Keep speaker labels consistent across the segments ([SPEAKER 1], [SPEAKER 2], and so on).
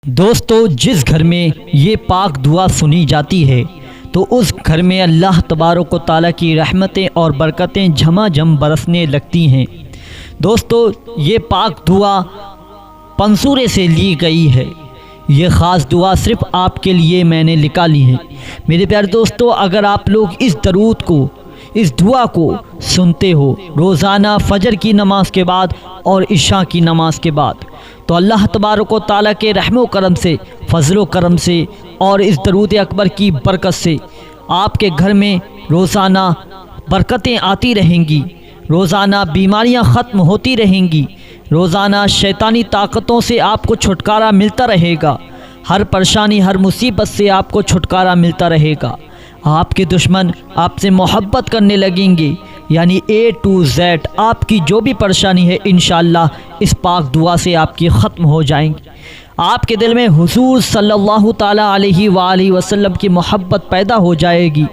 [SPEAKER 1] दोस्तों, जिस घर में ये पाक दुआ सुनी जाती है तो उस घर में अल्लाह तबारक व तआला की रहमतें और बरकतें झमाझम बरसने लगती हैं। दोस्तों, ये पाक दुआ पंसूरे से ली गई है। ये ख़ास दुआ सिर्फ़ आपके लिए मैंने निकाली है। मेरे प्यारे दोस्तों, अगर आप लोग इस दरूद को, इस दुआ को सुनते हो रोज़ाना फ़जर की नमाज़ के बाद और इशा की नमाज़ के बाद, तो अल्लाह तबारक व तआला के रहमो करम से, फ़ज़लो करम से और इस दरूद अकबर की बरकत से आपके घर में रोज़ाना बरकतें आती रहेंगी, रोज़ाना बीमारियां ख़त्म होती रहेंगी, रोज़ाना शैतानी ताकतों से आपको छुटकारा मिलता रहेगा, हर परेशानी हर मुसीबत से आपको छुटकारा मिलता रहेगा। आपके दुश्मन आपसे मोहब्बत करने लगेंगे, यानी A to Z आपकी जो भी परेशानी है इंशाअल्लाह इस पाक दुआ से आपकी ख़त्म हो जाएंगी। आपके दिल में हुज़ूर सल्लल्लाहु ताला अलैहि वसल्लम की मोहब्बत पैदा हो जाएगी।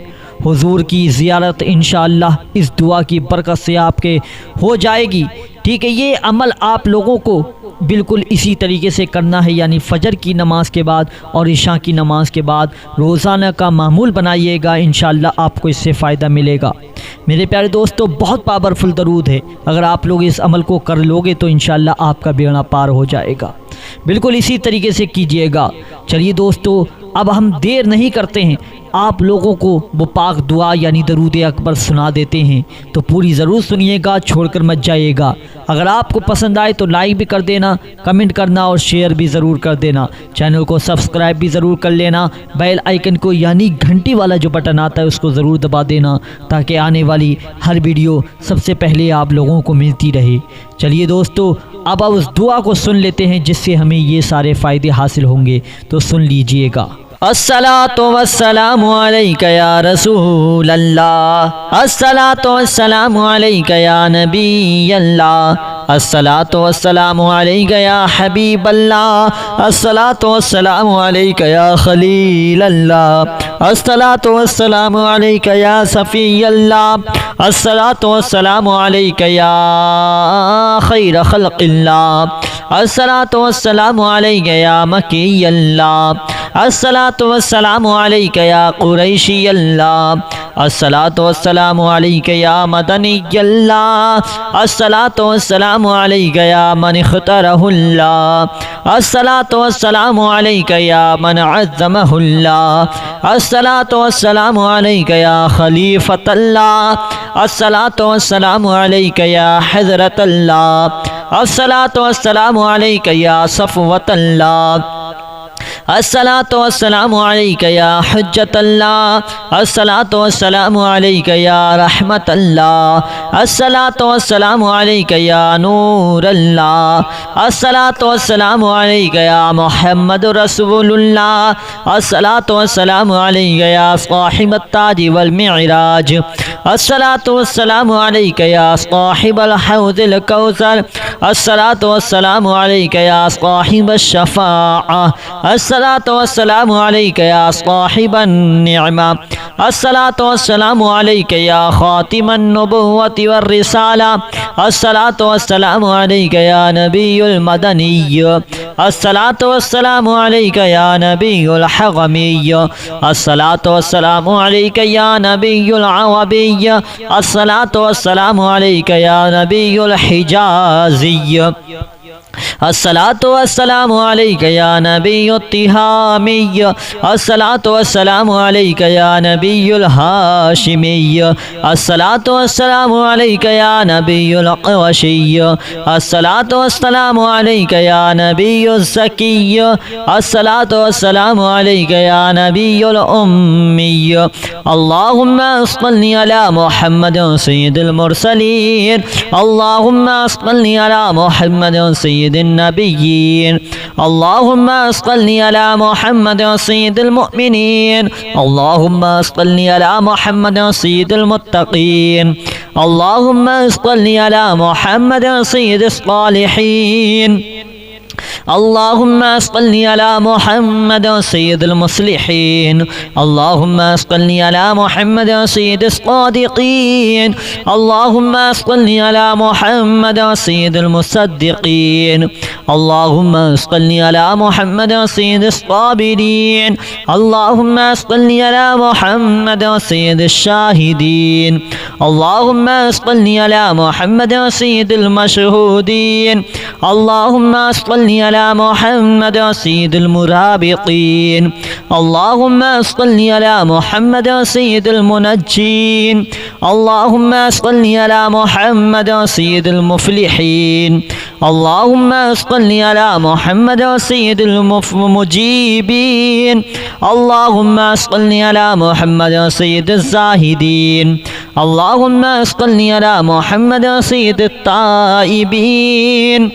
[SPEAKER 1] हुज़ूर की ज़ियारत इंशाअल्लाह इस दुआ की बरकत से आपके हो जाएगी। ठीक है, ये अमल आप लोगों को बिल्कुल इसी तरीके से करना है, यानी फ़जर की नमाज़ के बाद और इशा की नमाज़ के बाद रोज़ाना का मामूल बनाइएगा। इंशाअल्लाह आपको इससे फ़ायदा मिलेगा। मेरे प्यारे दोस्तों, बहुत पावरफुल दरूद है। अगर आप लोग इस अमल को कर लोगे तो इंशाअल्लाह आपका बेड़ा पार हो जाएगा। बिल्कुल इसी तरीके से कीजिएगा। चलिए दोस्तों, अब हम देर नहीं करते हैं, आप लोगों को वो पाक दुआ यानी दरूद अकबर सुना देते हैं, तो पूरी ज़रूर सुनिएगा, छोड़कर मत जाइएगा। अगर आपको पसंद आए तो लाइक भी कर देना, कमेंट करना और शेयर भी ज़रूर कर देना। चैनल को सब्सक्राइब भी ज़रूर कर लेना। बेल आइकन को यानी घंटी वाला जो बटन आता है उसको ज़रूर दबा देना, ताकि आने वाली हर वीडियो सबसे पहले आप लोगों को मिलती रहे। चलिए दोस्तों, अब उस दुआ को सुन लेते हैं जिससे हमें ये सारे फ़ायदे हासिल होंगे, तो सुन लीजिएगा। अस्सलातु वस्सलामु अलैका या रसूल अल्लाह, अस्सलातु वस्सलामु अलैका या नबी अल्लाह, अस्सलातु वस्सलामु अलैका या हबीब अल्लाह, अस्सलातु वस्सलामु अलैका या खलील अल्लाह, अस्सलातु वस्सलामु अलैका या सफ़ी अल्लाह, अस्सलातु वस्सलामु अलैका या खैर खल्क़िल्लाह, अस्सलातु वस्सलामु अलैका या मकी अल्लाह, अस्सलातु वस्सलामु अलैका या कुरैशी अल्लाह, अस्सलातु वस्सलामु अलैका या मदनी अल्लाह, अस्सलातु वस्सलामु अलैका या मन इख्तरहुल्लाह, अस्सलातु वस्सलामु अलैका या मन अज़्ज़महुल्लाह, अस्सलातु वस्सलामु अलैका या खलीफतल्लाह, अस्सलातु वस्सलामु अलैका या हज़रतल्लाह, अस्सलातु वस्सलामु अलैका या सफ़वतल्लाह, अस्सलातु वस्सलामु अलैका या हुज्जतल्लाह, अस्सलातु वस्सलामु अलैका या रहमतल्लाह, अस्सलातु वस्सलामु अलैका या नूरल्लाह, अस्सलातु वस्सलामु अलैका या मुहम्मदुर रसूलुल्लाह, अस्सलातु वस्सलामु अलैका या साहिबत ताज वल मिअराज, अस्सलातु वस्सलामु अलैका या साहिबल हौज़िल कौसर, अस्सलातु वस्सलामु अलैका या साहिबश शफ़ाअह, अस्सलातु वस्सलामु अलैका या साहिबन निअमा, अस्सलातु वस्सलामु अलैका या खातिमन नबुव्वति वर रिसाला, अस्सलातु वस्सलामु अलैका या नबियुल मदनिय्य, अस्सलातु वस्सलामु अलैका या नबियुल हग़मिय्य, अस्सलातु वस्सलामु अलैका या नबियुल अवबिय्य, अस्सलातु वस्सलामु अलैका या नबियुल हिजाज़िय्य, अस्सलातु वस्सलामु अलैका या नबियुत तिहामिय्य, अस्सलातु वस्सलामु अलैका या नबियुल हाशिमिय्य, अस्सलातु वस्सलामु अलैका या नबियुल क़ुरैशिय्य, अस्सलातु वस्सलामु अलैका या नबियुज़ ज़किय्य, अस्सलातु वस्सलामु अलैका या नबियुल उम्मिय्य, अल्लाहुम्मा सल्लि अला मुहम्मदिन सय्यिदिल मुरसलीन, अल्लाहुम्मा सल्लि अला मुहम्मदिन सय्यिदिन नबिय्यीन, अल्लाहुम्मा सल्लि अला मुहम्मद सय्यिदिल मुअमिनीन, अल्लाहुम्मा सल्लि अला मुहम्मद सय्यिदिल मुत्तक़ीन, अल्लाहुम्मा सल्लि अला मुहम्मद सय्यिदिस सालिहीन, اللهم صل على محمد سيد المصلحين. اللهم صل على محمد سيد الصادقين. اللهم صل على محمد سيد المصدقين. اللهم صل على محمد سيد الصابرين. اللهم صل على محمد سيد الشاهدين. اللهم صل على محمد سيد المشهودين. اللهم صل على محمد سيد المرابطين. اللهم صل على محمد سيد المنجين. اللهم صل على محمد سيد المفلحين. اللهم صل على محمد سيد المجيبين. اللهم صل على محمد سيد الزاهدين. اللهم صل على محمد سيد التائبين.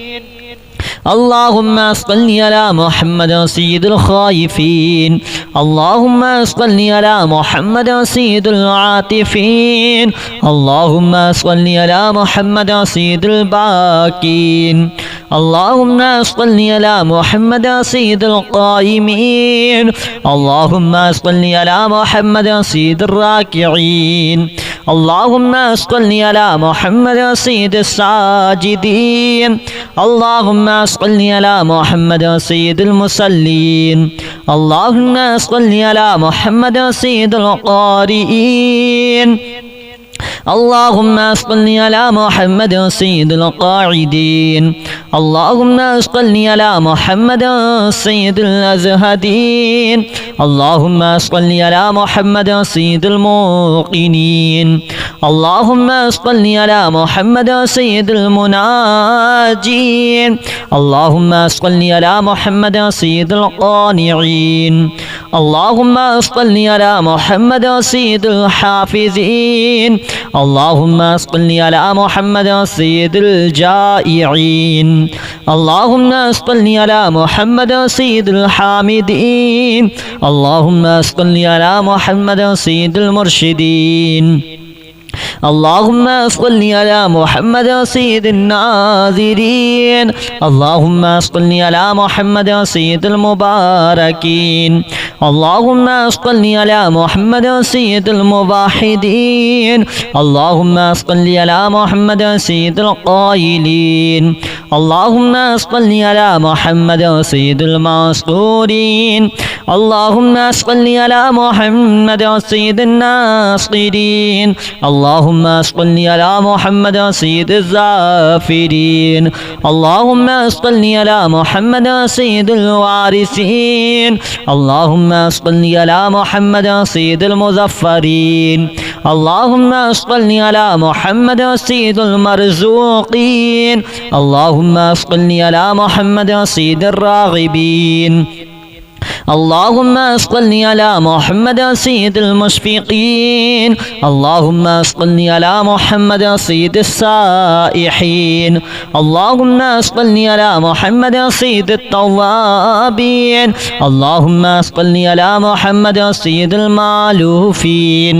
[SPEAKER 1] اللهم صل على محمد سيد الخائفين. اللهم صل على محمد سيد العاطفين. اللهم صل على محمد سيد الباكين. اللهم صل على محمد سيد القائمين. اللهم صل على محمد سيد الراكعين. اللهم صل على محمد سيد الساجدين. اللهم صل على محمد سيد المصلين. اللهم صل على محمد سيد القارئين. اللهم صل على محمد سيد القاعدين. اللهم صل على محمد سيد الأزهدين. اللهم صل على محمد سيد الموقنين. اللهم صل على محمد سيد المناجين. اللهم صل على محمد سيد القانعين. اللهم صل على محمد سيد الحافظين. اللهم صل على محمد سيد الجائعين. اللهم صل على محمد سيد الحامدين. اللهم صل على محمد سيد المرشدين. اللهم صل على محمد سيد الناظرين. اللهم صل على محمد سيد المباركين. اللهم صل على محمد سيد الموحدين. اللهم صل على محمد سيد القائلين. اللهم صل على محمد سيد المسطورين. اللهم صل على محمد سيد الناصرين. اللهم صل على محمد سيد الزافرين. اللهم صل على محمد سيد الوارثين. اللهم صل على محمد سيد المظفرين. اللهم صل على محمد سيد المرزوقين. اللهم صل على محمد سيد الراغبين. اللهم صل على محمد سيد المشفقين. اللهم صل على محمد سيد السائحين. اللهم صل على محمد سيد التوابين. اللهم صل على محمد سيد المالوفين.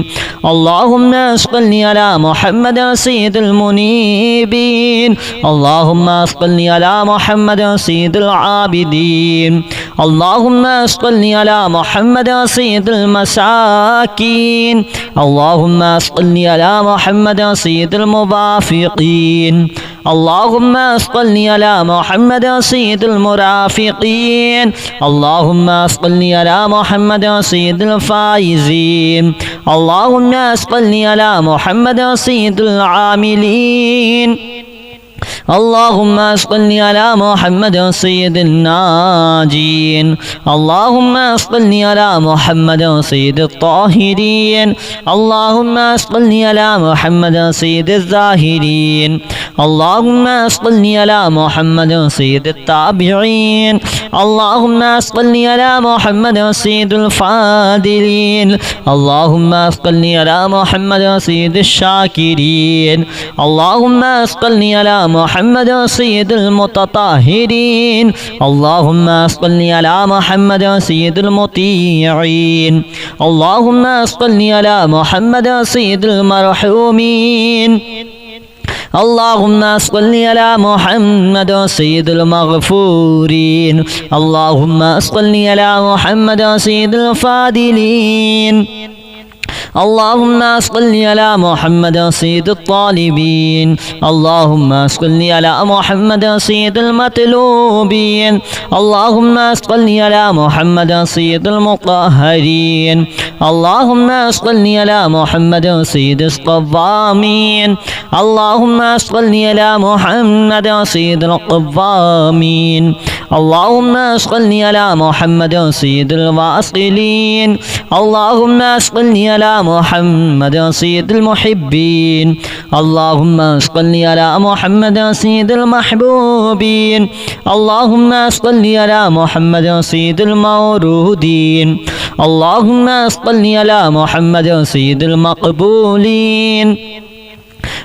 [SPEAKER 1] اللهم صل على محمد سيد المنيبين. اللهم صل على محمد سيد العابدين. اللهم صل على محمد سيد المساكين. اللهم صل على محمد سيد الموافقين. اللهم صل على محمد سيد المرافقين. اللهم صل على محمد سيد الفائزين. اللهم صل على محمد سيد العاملين. اللهم صل على محمد سيد الناجين. اللهم صل على محمد سيد الطاهرين. اللهم صل على محمد سيد الزاهرين. اللهم صل على محمد سيد التابعين. اللهم صل على محمد سيد الفاضلين. اللهم صل على محمد سيد الشاكرين. اللهم صل على محمد سيد المتطهرين. اللهم صل على محمد سيد المطيعين. اللهم صل على محمد سيد المرحومين. اللهم صل على محمد سيد المغفورين. اللهم صل على محمد سيد الفاضلين. اللهم صل على محمد سيد الطالبين. اللهم صل على محمد سيد المطلوبين. اللهم صل على محمد سيد المطهرين. اللهم صل على محمد سيد الصوامين. اللهم صل على محمد سيد القوامين. اللهم صل على محمد سيد الواصلين. اللهم صل على محمد سيد المحبين. اللهم صل على محمد سيد المحبوبين. اللهم صل على محمد سيد المورودين. اللهم صل على محمد سيد المقبولين.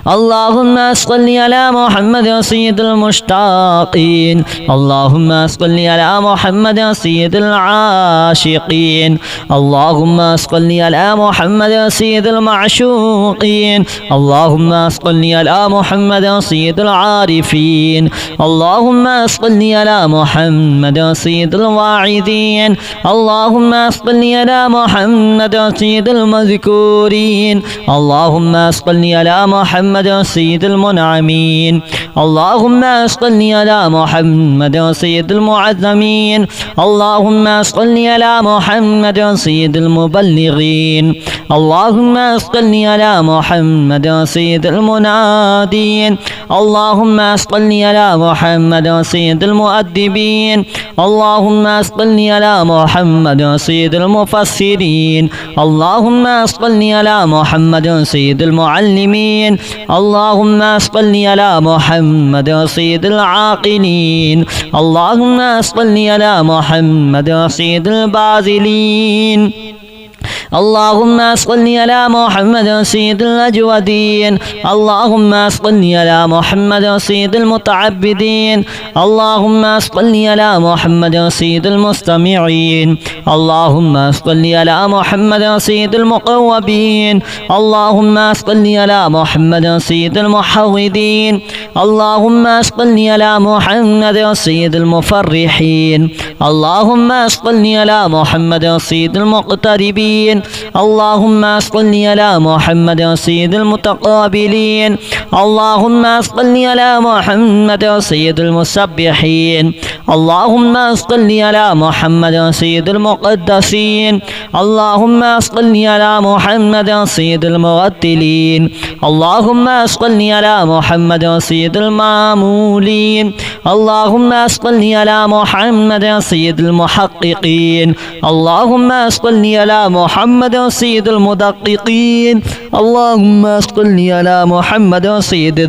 [SPEAKER 1] اللهم صل على محمد سيد المشتاقين. اللهم صل على محمد سيد العاشقين. اللهم صل على محمد سيد المعشوقين. اللهم صل على محمد سيد العارفين. اللهم صل على محمد سيد الواعظين. اللهم صل على محمد سيد المذكورين. اللهم صل على محمد سيد المنعمين. اللهم صل على محمد سيد المعظمين. اللهم صل على محمد سيد المبلغين. اللهم صل على محمد سيد المنادين. اللهم صل على محمد سيد المؤدبين. اللهم صل على محمد سيد المفسرين. اللهم صل على محمد سيد المعلمين. اللهم صل على محمد سيد العاقلين. اللهم صل على محمد سيد الباذلين. اللهم صل على محمد سيد الأجودين. اللهم صل على محمد سيد المتعبدين. اللهم صل على محمد سيد المستمعين. اللهم صل على محمد سيد المقوبين. اللهم صل على محمد سيد المحوذين. اللهم صل على محمد سيد المفرحين. اللهم صل على محمد سيد المقتربين. اللهم صل على محمد سيد المتقابلين. اللهم صل على محمد سيد المسبحين. اللهم صل على محمد سيد المقدسين. اللهم صل على محمد سيد المرتلين. اللهم صل على محمد سيد المامولين. اللهم صل على محمد سيد المحققين. اللهم صل على محمد سيد المدققين. اللهم صل على محمد سيد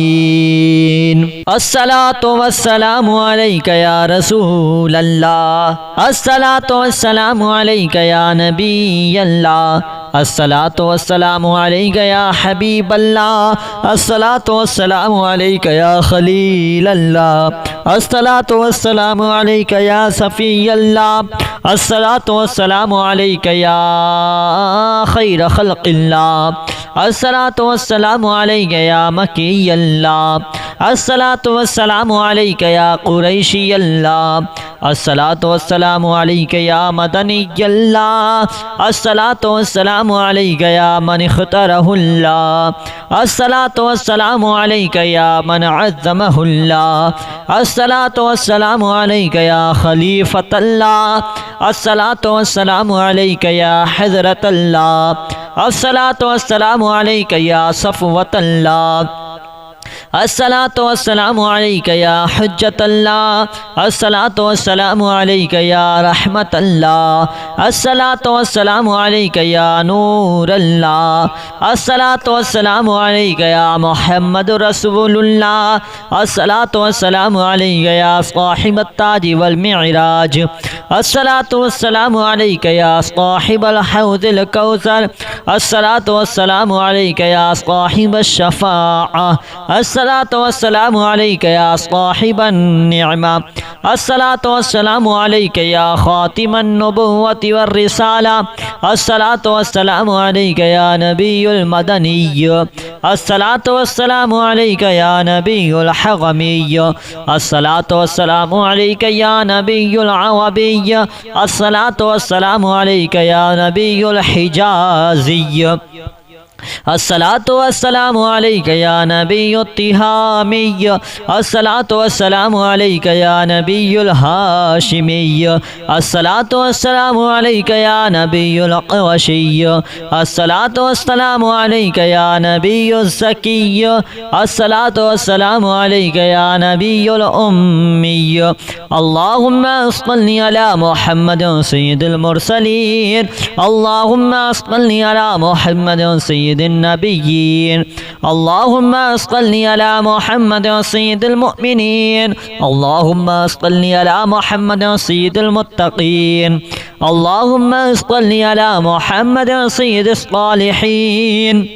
[SPEAKER 1] الداعين. الصلاة والسلام عليك يا رسول الله. الصلاة والسلام عليك يا نبي الله. الصلاة والسلام عليك يا حبيب الله. الصلاة والسلام عليك يا خليل الله. الصلاة والسلام عليك يا صفي الله. الصلاة والسلام عليك يا خير خلق الله. الصلاة والسلام عليك يا مكي الله. الصلاة والسلام عليك يا قريشي الله. الصلاة والسلام عليك يا مدني الله. الصلاة والسلام عليك يا من اختاره الله. الصلاة والسلام عليك يا من عظمه الله. الصلاة والسلام عليك يا خليفة الله. الصلاة والسلام عليك يا حضرة الله. الصلاة والسلام عليك يا صفوة الله. الصلاة والسلام عليك يا حجة الله. الصلاة والسلام عليك يا رحمة الله. الصلاة والسلام عليك يا نور الله. الصلاة والسلام عليك يا محمد رسول الله. الصلاة والسلام عليك يا صاحب التاج والمعراج. अस्सलातु वस्सलामु अलैका या साहिबल हौज़िल कौसर, अस्सलातु वस्सलामु अलैका या साहिबश शफ़ाअह, अस्सलातु वस्सलामु अलैका या साहिबन निअमा, अस्सलातु वस्सलामु अलैका या खातिमन नबुव्वति वर रिसाला, अस्सलातु वस्सलामु अलैका या नबियुल मदनिय्य, अस्सलातु वस्सलामु अलैका या नबियुल हग़मिय्य, अस्सलातु वस्सलामु अलैका या नबियुल अवबिय्य, अस्सलातु वस्सलामु अलैका या नबियुल हिजाज़िय्य, अस्सलातु वस्सलामु अलैका या नबियुत तिहामिय्य, अस्सलातु वस्सलामु अलैका या नबियुल हाशिमिय्य, अस्सलातु वस्सलामु अलैका या नबियुल क़ुरशिय्य, अस्सलातु वस्सलामु अलैका या नबियुज़ ज़किय्य, अस्सलातु वस्सलामु अलैका या नबियुल उम्मिय्य। अल्लाहुम्मा सल्लि अला मुहम्मद सय्यिदिल मुरसलीन, अल्लाहुम्मा सल्लि अला मुहम्मद सय्यिदिन नबिय्यीन, अल्लाहुम्मा सल्लि अला मुहम्मद सय्यिदिल मुअमिनीन, अल्लाहुम्मा सल्लि अला मुहम्मद सय्यिदिल मुत्तक़ीन, अल्लाहुम्मा सल्लि अला मुहम्मद सय्यिदिस सालिहीन,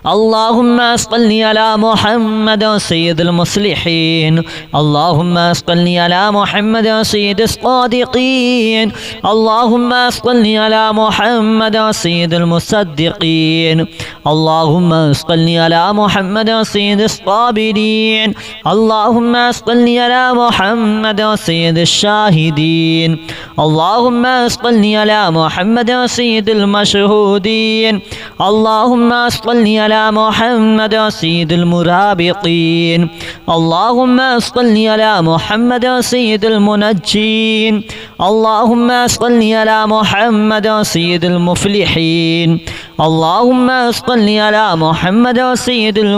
[SPEAKER 1] अल्लाहुम्मा सल्लि अला मुहम्मद सय्यिदिल मुस्लिहीन, अल्लाहुम्मा सल्लि अला मुहम्मद सय्यिदिस सादिक़ीन, अल्लाहुम्मा सल्लि अला मुहम्मद सय्यिदिल मुसद्दिक़ीन, अल्लाहुम्मा सल्लि अला मुहम्मद सय्यिदिस साबिरीन, अल्लाहुम्मा सल्लि अला मुहम्मद सय्यिदिश शाहिदीन, अल्लाहुम्मा सल्लि अला मुहम्मद सय्यिदिल मशहूदीन, अल्लाहुम्मा सल्लि अला मुहम्मद सय्यिदिल मुराबिक़ीन, अल्लाहुम्मा सल्लि अला मुहम्मद सय्यिदिल मुनज्जीन, अल्लाहुम्मा सल्लि अला मुहम्मद सय्यिदिल मुफ़्लिहीन, अल्लाहुम्मा सल्लि अला मुहम्मद सय्यिदिल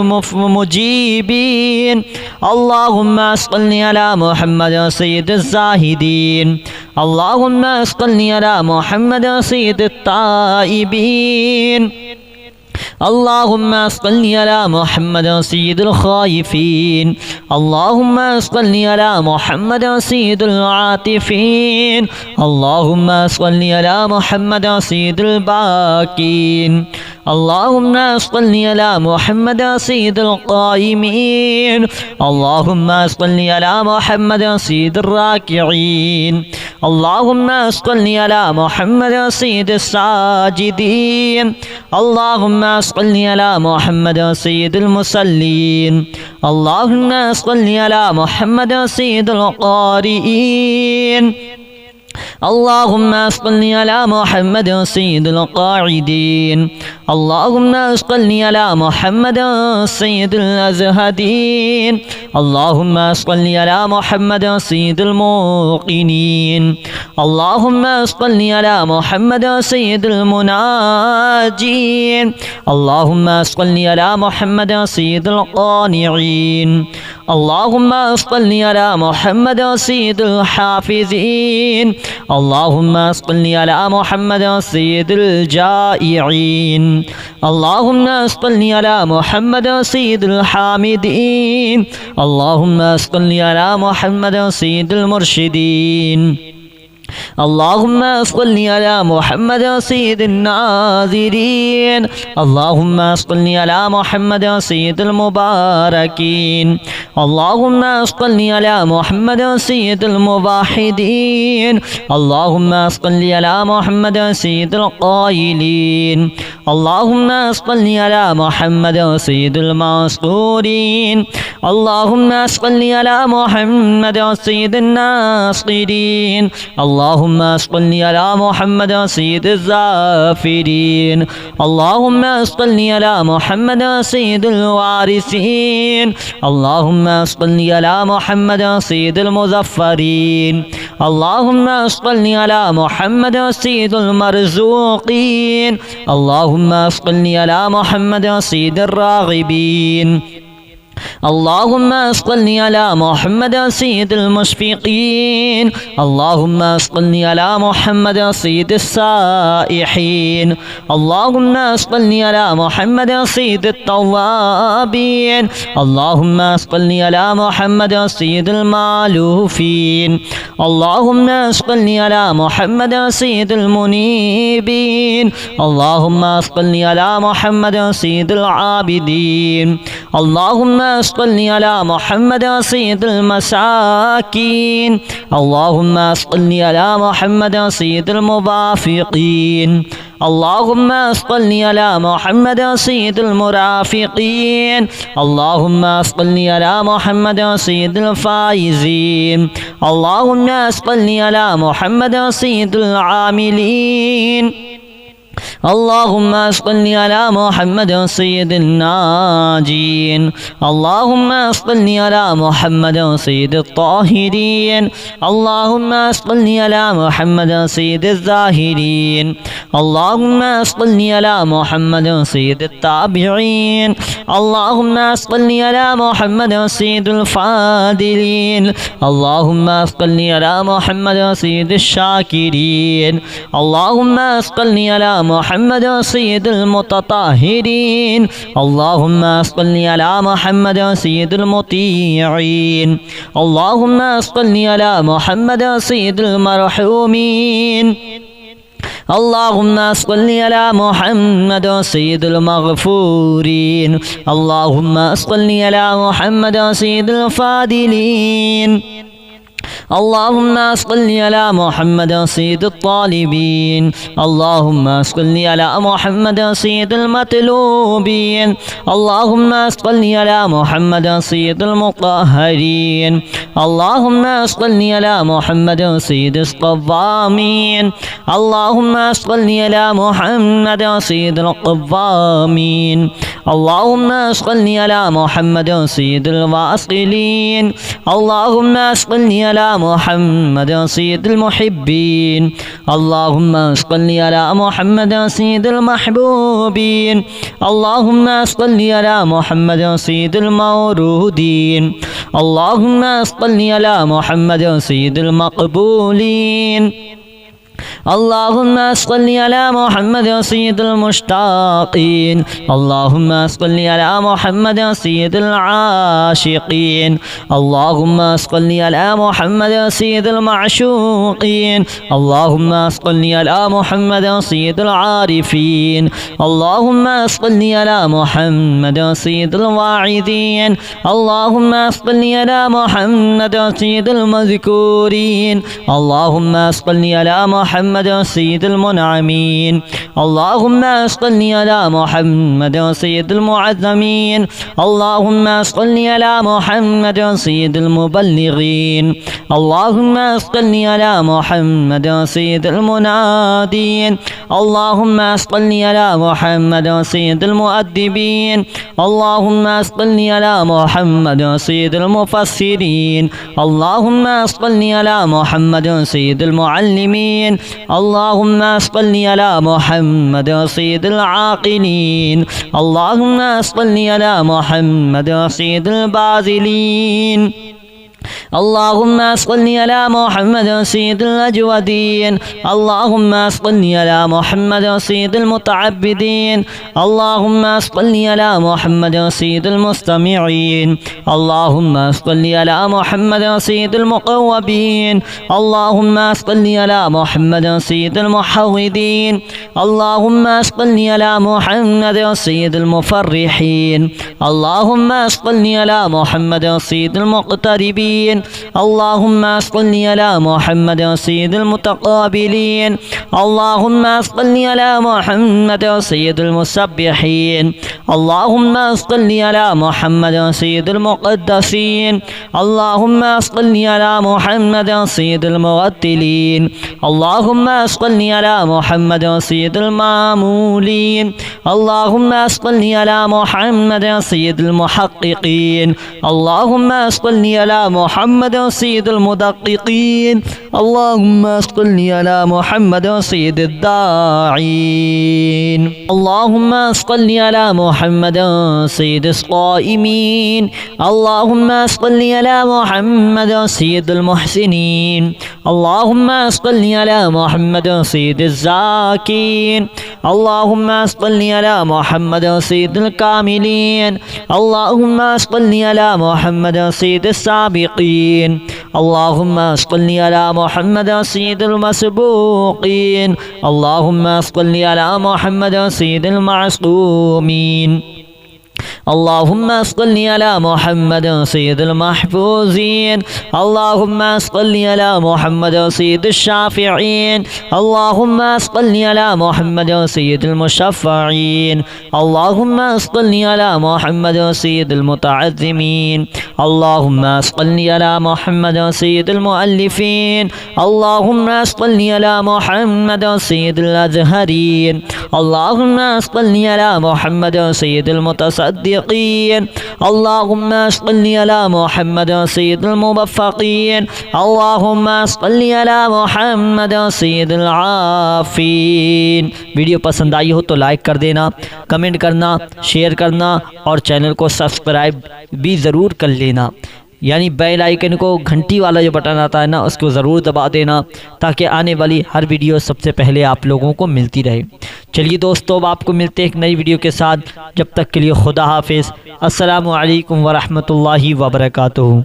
[SPEAKER 1] मुजीबीन, अल्लाहुम्मा सल्लि अला मुहम्मद सय्यिदिज़ ज़ाहिदीन, अल्लाहुम्मा सल्लि अला मुहम्मद सय्यिदित ताइबीन, अल्लाहुम्मा सल्लि अला मुहम्मद सय्यिदिल खाइफीन, अल्लाहुम्मा सल्लि अला मुहम्मद सय्यिदिल आतिफीन, अल्लाहुम्मा सल्लि अला मुहम्मद सय्यिदिल बाकीन, अल्लाहुम्मा सल्लि अला मुहम्मद सय्यिदिल क़ाइमीन, अल्लाहुम्मा सल्लि अला मुहम्मद सय्यिदिर राकिईन, अल्लाहुम्मा सल्लि अला मुहम्मद सय्यिदिस साजिदीन, अल्लाहुम्मा सल्लि अला मुहम्मद सय्यिदिल मुसल्लीन, अल्लाहुम्मा सल्लि अला मुहम्मद सय्यिदिल क़ारिईन, अल्लाहुम्मा सल्लि अला मुहम्मद सय्यिदिल क़ाइदीन, अल्लाहुम्मा सल्लि अला मुहम्मद सय्यिदिल अज़हदीन, अल्लाहुम्मा सल्लि अला मुहम्मद सय्यिदिल मुक़िनीन, अल्लाहुम्मा सल्लि अला मुहम्मद सय्यिदिल मुनाजीन, अल्लाहुम्मा सल्लि अला मुहम्मद सय्यिदिल क़ानिईन, अल्लाहुम्मा सल्लि अला मुहम्मद सय्यिदिल हाफ़िज़ीन, अल्लाहुम्मा सल्लि अला मुहम्मद सय्यिदिल जाइईन, अल्लाहुम्मा सल्लि अला मुहम्मद सय्यिदिल हामिदीन, अल्लाहुम्मा सल्लि अला मुहम्मद सय्यिदिल मुर्शिदीन, अल्लाहुम्मा सल्लि अला मुहम्मद सय्यिदिन नाज़िरीन, अल्लाहुम्मा सल्लि अला मुहम्मद सय्यिदिल मुबारकीन, अल्लाहुम्मा सल्लि अला मुहम्मद सय्यिदिल मुवाहिदीन, अल्लाहुम्मा सल्लि अला मुहम्मद सय्यिदिल क़ाइलीन, अल्लाहुम्मा सल्लि अला मुहम्मद सय्यिदिल मासूरीन, अल्लाहुम्मा सल्लि अला मुहम्मद सय्यिदिन नासिरीन, अल्लाहुम्मा सल्लि अला मुहम्मद सय्यिदिज़ ज़ाफ़िरीन, अल्लाहुम्मा सल्लि अला मुहम्मद सय्यिदिल वारिसीन, अल्लाहुम्मा सल्लि अला मुहम्मद सय्यिदिल मुज़फ़्फ़रीन, अल्लाहुम्मा सल्लि अला मुहम्मद सय्यिदिल मरज़ूक़ीन, अल्लाहुम्मा सल्लि अला मुहम्मद सय्यिदिर राग़िबीन, اللهم صل على محمد سيد المشفقين اللهم صل على محمد سيد السائحين اللهم صل على محمد سيد التوابين اللهم صل على محمد سيد المالوفين اللهم صل على محمد سيد المنيبين اللهم صل على محمد سيد العابدين اللهم صل على محمد سيد المساكين اللهم صل على محمد سيد الموافقين اللهم صل على محمد سيد المرافقين اللهم صل على محمد سيد الفائزين اللهم صل على محمد سيد العاملين اللهم صل على محمد سيد الناجين اللهم صل على محمد سيد الطاهرين اللهم صل على محمد سيد الزاهرين اللهم صل على محمد سيد التابعين اللهم صل على محمد سيد الفاضلين اللهم صل على محمد سيد الشاكرين اللهم صل على محمد سيد المتطهرين اللهم صل على محمد سيد المطيعين اللهم صل على محمد سيد المرحومين اللهم صل على محمد سيد المغفورين اللهم صل على محمد سيد الفاضلين اللهم صل على محمد سيد الطالبين اللهم صل على محمد سيد المطلوبين اللهم صل على محمد سيد المطهرين اللهم صل على محمد سيد القوامين اللهم صل على محمد سيد القوامين اللهم صل على محمد سيد الواصلين اللهم صل على محمد سيد المحبين اللهم صل على محمد سيد المحبوبين اللهم صل على محمد سيد المورودين اللهم صل على محمد سيد المقبولين اللهم صل على محمد سيد المشتاقين اللهم صل على محمد سيد العاشقين اللهم صل على محمد سيد المعشوقين اللهم صل على محمد سيد العارفين اللهم صل على محمد سيد الواعظين اللهم صل على محمد سيد المذكورين اللهم صل على محمد سيد المنعمين اللهم صل على محمد سيد المعظمين اللهم صل على محمد سيد المبلغين اللهم صل على محمد سيد المنادين اللهم صل على محمد سيد المؤدبين اللهم صل على محمد سيد المفسرين اللهم صل على محمد سيد المعلمين اللهم صل على محمد سيد العاقلين اللهم صل على محمد سيد الباذلين اللهم صل على محمد سيد الأجودين اللهم صل على محمد سيد المتعبدين اللهم صل على محمد سيد المستمعين اللهم صل على محمد سيد المقوبين اللهم صل على محمد سيد المحوذين اللهم صل على محمد سيد المفرحين اللهم صل على محمد سيد المقتربين اللهم صل على محمد سيد المتقابلين اللهم صل على محمد سيد المسبحين اللهم صل على محمد سيد المقدسين اللهم صل على محمد سيد المرتلين اللهم صل على محمد سيد المامولين اللهم صل على محمد سيد المحققين اللهم صل على محمد मुहम्मद सय्यिदुल मुदक्किकीन, अल्लाहुम्मा सल्लि अला मुहम्मद सय्यिदिद दाईन, अल्लाहुम्मा सल्लि अला मुहम्मद सय्यिदिस क़ाइमीन, अल्लाहुम्मा सल्लि अला मुहम्मद सय्यिदुल मुहसिनीन, अल्लाहुम्मा सल्लि अला मुहम्मद सय्यिदिज़ ज़ाकिरीन, अल्लाहुम्मा सल्लि अला मुहम्मद सय्यिदुल कामिलीन, अल्लाहुम्मा सल्लि अला मुहम्मद सय्यिदिस साबिक़ीन, अल्लाहुम्मा सल्लि अला मुहम्मद सय्यिदुल मसबूक़ीन, अल्लाहुम्मा सल्लि अला मुहम्मद सय्यिदिल मासूमीन, अल्लाहुम्मा सल्लि अला मुहम्मद सय्यिदिल महफूज़ीन, अल्लाहुम्मा सल्लि अला मुहम्मद सय्यिदिश शाफ़िईन, अल्लाहुम्मा सल्लि अला मुहम्मद सय्यिदिल मुशफ़्फ़ईन, अल्लाहुम्मा सल्लि अला मुहम्मद सय्यिदिल मुतअज़्ज़िमीन, अल्लाहुम्मा सल्लि अला मुहम्मद सय्यिदिल मुअल्लिफ़ीन, अल्लाहुम्मा सल्लि अला मुहम्मद सय्यिदिल अज़हरीन, अल्लाहुम्मा सल्लि अला मुहम्मद सय्यिदिल मुतसद्दिक़ीन, अल्लाहुम्मा सल्लि अला मुहम्मद सय्यिदिल मुवफ़्फ़क़ीन, अल्लाहुम्मा सल्लि अला मुहम्मद सय्यिदिल आफ़ीन। वीडियो पसंद आई हो तो लाइक कर देना, कमेंट करना, शेयर करना और चैनल को सब्सक्राइब भी ज़रूर कर लेना। यानी बेल आइकन को, घंटी वाला जो बटन आता है ना, उसको ज़रूर दबा देना ताकि आने वाली हर वीडियो सबसे पहले आप लोगों को मिलती रहे। चलिए दोस्तों, अब आपको मिलते हैं एक नई वीडियो के साथ। जब तक के लिए खुदा हाफिज़। अस्सलामु अलैकुम वरहमतुल्लाहि वबरकातुहू।